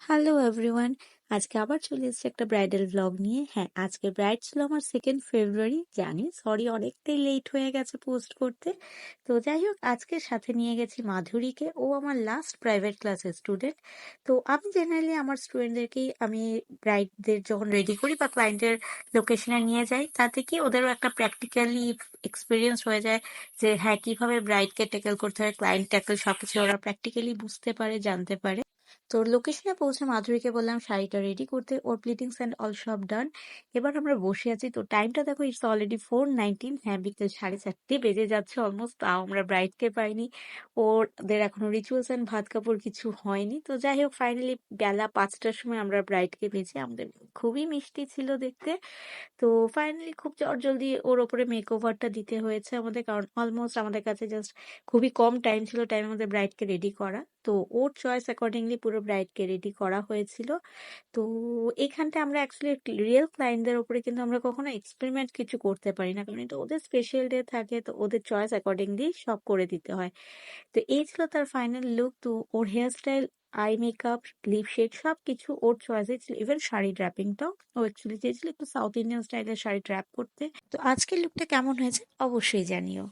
Hello everyone, আজকে আবার চলে এসেছি একটা ব্রাইডাল ব্লগ নিয়ে। হ্যাঁ, আজকে ব্রাইড ছিল আমার 2nd ফেব্রুয়ারি। জানি সরি, অনেকটাই লেট হয়ে গেছে পোস্ট করতে। তো যাই হোক, আজকে সাথে নিয়ে গেছি মাধুরীকে। ও আমার লাস্ট প্রাইভেট ক্লাসের স্টুডেন্ট। তো আমি জেনারেলি আমার স্টুডেন্টদেরকেই আমি ব্রাইডদের যখন রেডি করি বা ক্লায়েন্টের লোকেশনে নিয়ে যাই, তাতে কি ওদেরও একটা প্র্যাকটিক্যালি এক্সপিরিয়েন্স হয়ে যায় যে হ্যাঁ, কিভাবে ব্রাইডকে ট্যাকেল করতে হয়, ক্লায়েন্ট ট্যাকেল সবকিছু ওরা প্র্যাকটিক্যালি বুঝতে পারে, জানতে পারে। তো লোকেশনে পৌঁছে মাধুরীকে বললাম শাড়িটা রেডি করতে। ওর প্লিটিংস অ্যান্ড অল সব ডান। এবার আমরা বসে আছি। তো টাইমটা দেখো, ইটস অলরেডি 4:19। হ্যাঁ, বিকেল 4:30 বেজে যাচ্ছে অলমোস্ট। তাও আমরা ব্রাইডকে পাইনি। ওদের এখনো রিচুয়ালস অ্যান্ড ভাত কাপড় কিছু হয়নি। তো যাই হোক, ফাইনালি বেলা 5টার সময় আমরা ব্রাইডকে পেয়েছি। আমাদের খুবই মিষ্টি ছিল দেখতে। তো ফাইনালি খুব চটজলদি ওর ওপরে মেকওভারটা দিতে হয়েছে আমাদের, কারণ অলমোস্ট আমাদের কাছে জাস্ট খুবই কম টাইম ছিল, টাইমের মধ্যে ব্রাইডকে রেডি করা। তো ওর চয়েস অ্যাকর্ডিংলি পুরো ব্রাইডকে রেডি করা হয়েছিল। তো এখানটা আমরা অ্যাকচুয়ালি রিয়েল ক্লায়েন্টদের উপরে কিন্তু আমরা কখনো এক্সপেরিমেন্ট কিছু করতে পারি না, কারণ এটা ওদের স্পেশাল ডে থাকে, তো ওদের চয়েস অ্যাকর্ডিংলি সব করে দিতে হয়। তো এই ছিল তার ফাইনাল লুক। তো ওর hair style, eye makeup, lip shade সবকিছু ওর চয়েসে ছিল। ইভেন শাড়ি ড্র্যাপিংটাও ও অ্যাকচুয়ালি চেয়েছিল একটু সাউথ ইন্ডিয়ান স্টাইলের শাড়ি ড্র্যাপ করতে। তো আজকের লুকটা কেমন হয়েছে অবশ্যই জানিও।